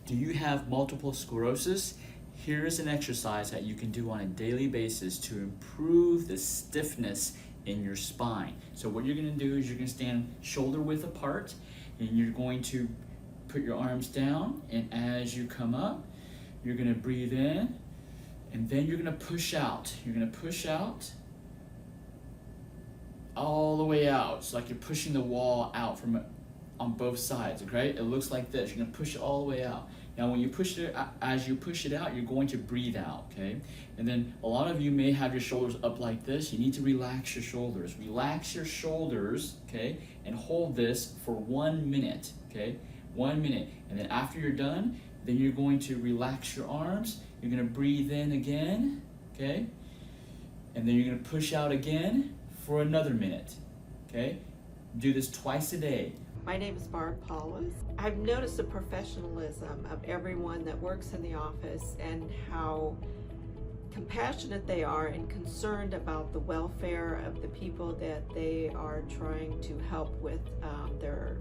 Do you have multiple sclerosis? Here's an exercise that you can do on a daily basis to improve the stiffness in your spine. So what you're going to do is you're going to stand shoulder width apart, and you're going to put your arms down, and as you come up, you're going to breathe in, and then you're going to push out. You're going to push out all the way out. It's like you're pushing the wall out from on both sides, okay? It looks like this. You're gonna push it all the way out. Now when you push it, as you push it out, you're going to breathe out, okay? And then a lot of you may have your shoulders up like this. You need to relax your shoulders. Relax your shoulders, okay? And hold this for 1 minute, okay? 1 minute. And then after you're done, then you're going to relax your arms. You're gonna breathe in again, okay? And then you're gonna push out again for another minute, okay? Do this twice a day. My name is Barb Paulus. I've noticed the professionalism of everyone that works in the office and how compassionate they are and concerned about the welfare of the people that they are trying to help with their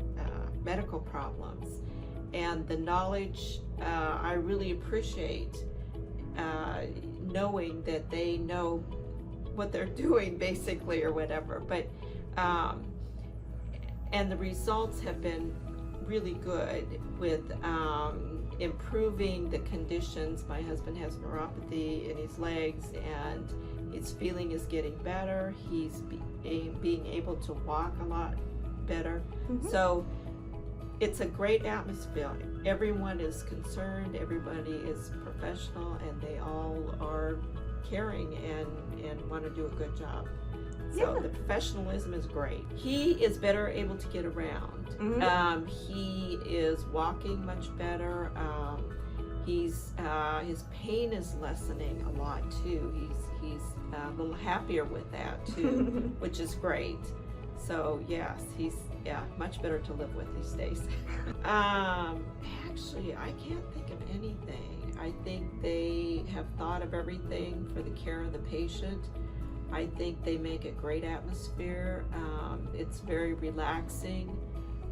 medical problems. And the knowledge, I really appreciate knowing that they know what they're doing basically or whatever. But and the results have been really good with improving the conditions. My husband has neuropathy in his legs, and his feeling is getting better. He's being able to walk a lot better. Mm-hmm. So it's a great atmosphere. Everyone is concerned, everybody is professional, and they all are caring and want to do a good job. So the professionalism is great. He is better able to get around. Mm-hmm. He is walking much better. His pain is lessening a lot too. He's a little happier with that too, which is great. So yes, he's much better to live with these days. Actually, I can't think of anything. I think they have thought of everything for the care of the patient. I think they make a great atmosphere. It's very relaxing,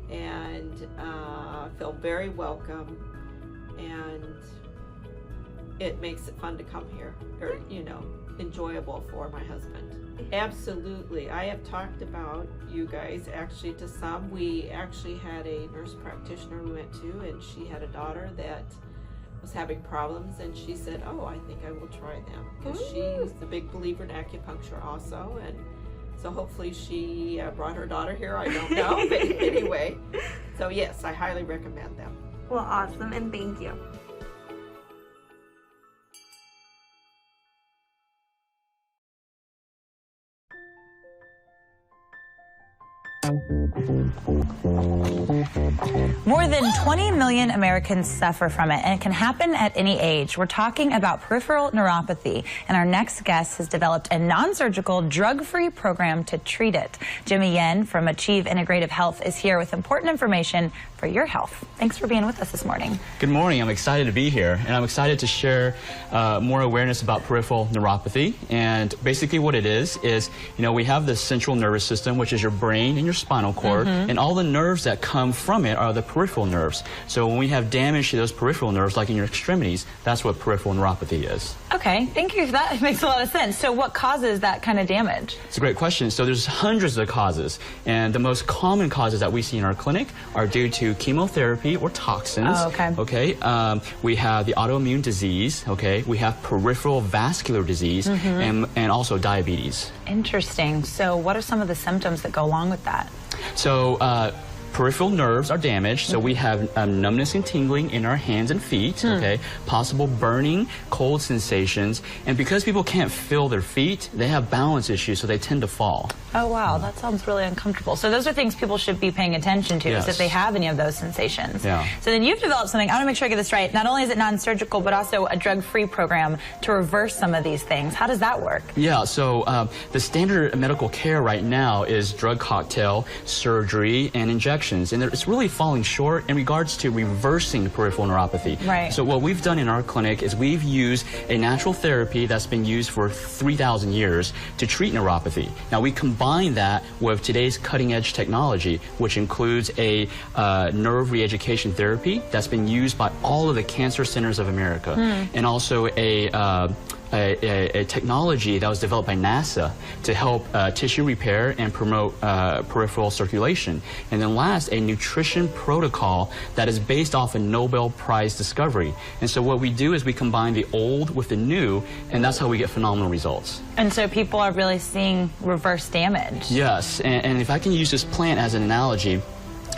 and feel very welcome, and it makes it fun to come here, or enjoyable for my husband. Absolutely. I have talked about you guys actually to some. We actually had a nurse practitioner we went to, and she had a daughter that was having problems, and she said, oh, I think I will try them, because she's a big believer in acupuncture also, and so hopefully she brought her daughter here. I don't know, but anyway, so yes, I highly recommend them. Well, awesome, and thank you. More than 20 million Americans suffer from it, and it can happen at any age. We're talking about peripheral neuropathy, and our next guest has developed a non-surgical, drug-free program to treat it. Jimmy Yen from Achieve Integrative Health is here with important information for your health. Thanks for being with us this morning. Good morning. I'm excited to be here, and I'm excited to share more awareness about peripheral neuropathy. And basically what it is we have the central nervous system, which is your brain and your spinal cord, and all the nerves that come from it are the peripheral nerves. So when we have damage to those peripheral nerves, like in your extremities, that's what peripheral neuropathy is. Okay, thank you for that. It makes a lot of sense. So what causes that kind of damage? It's a great question. So there's hundreds of causes, and the most common causes that we see in our clinic are due to chemotherapy or toxins. Oh, okay. Okay. We have the autoimmune disease. Okay. We have peripheral vascular disease, and also diabetes. Interesting. So what are some of the symptoms that go along with that? So peripheral nerves are damaged, so we have numbness and tingling in our hands and feet, okay, possible burning, cold sensations, and because people can't feel their feet, they have balance issues, so they tend to fall. Oh wow, that sounds really uncomfortable. So those are things people should be paying attention to, Yes. if they have any of those sensations. Yeah. So then you've developed something, I want to make sure I get this right, not only is it non-surgical, but also a drug-free program to reverse some of these things. How does that work? Yeah, so the standard medical care right now is drug cocktail, surgery, and injection. directions, and it's really falling short in regards to reversing peripheral neuropathy. Right. So what we've done in our clinic is we've used a natural therapy that's been used for 3,000 years to treat neuropathy. Now we combine that with today's cutting-edge technology, which includes a nerve re-education therapy that's been used by all of the cancer centers of America, and also a technology that was developed by NASA to help tissue repair and promote peripheral circulation. And then last, a nutrition protocol that is based off a Nobel Prize discovery. And so what we do is we combine the old with the new, and that's how we get phenomenal results. And so people are really seeing reverse damage. Yes, and if I can use this plant as an analogy,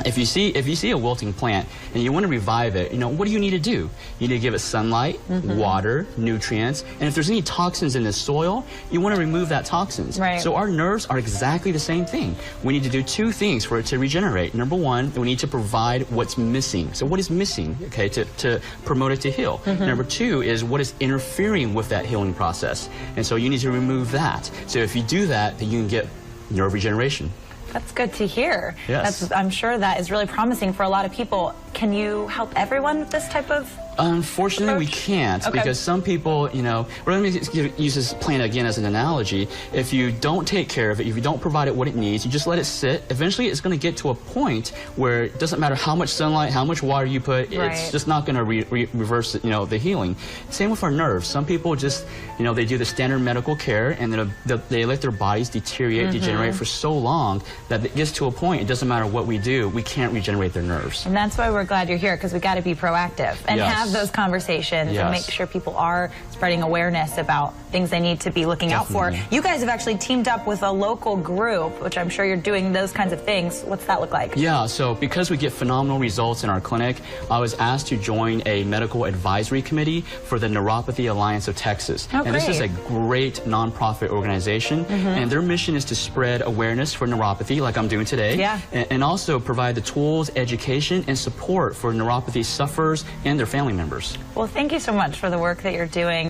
if you see a wilting plant and you want to revive it, what do you need to do? You need to give it sunlight, water, nutrients, and if there's any toxins in the soil, you want to remove that toxins. Right. So our nerves are exactly the same thing. We need to do two things for it to regenerate. Number one, we need to provide what's missing. So what is missing, okay, to promote it to heal? Number two is what is interfering with that healing process. And so you need to remove that. So if you do that, then you can get nerve regeneration. That's good to hear. Yes. I'm sure that is really promising for a lot of people. Can you help everyone with this type of Unfortunately, we can't, because some people, let me use this plant again as an analogy. If you don't take care of it, if you don't provide it what it needs, you just let it sit, eventually it's going to get to a point where it doesn't matter how much sunlight, how much water you put, it's just not going to reverse, the healing. Same with our nerves. Some people just, they do the standard medical care, and then they let their bodies deteriorate, degenerate for so long that it gets to a point, it doesn't matter what we do, we can't regenerate their nerves. And that's why we're glad you're here, because we got to be proactive and have those conversations and make sure people are spreading awareness about things they need to be looking out for. You guys have actually teamed up with a local group, which I'm sure you're doing those kinds of things. What's that look like? Yeah, so because we get phenomenal results in our clinic, I was asked to join a medical advisory committee for the Neuropathy Alliance of Texas. And this is a great nonprofit organization, and their mission is to spread awareness for neuropathy, like I'm doing today, and also provide the tools, education, and support for neuropathy sufferers and their family members. Well, thank you so much for the work that you're doing.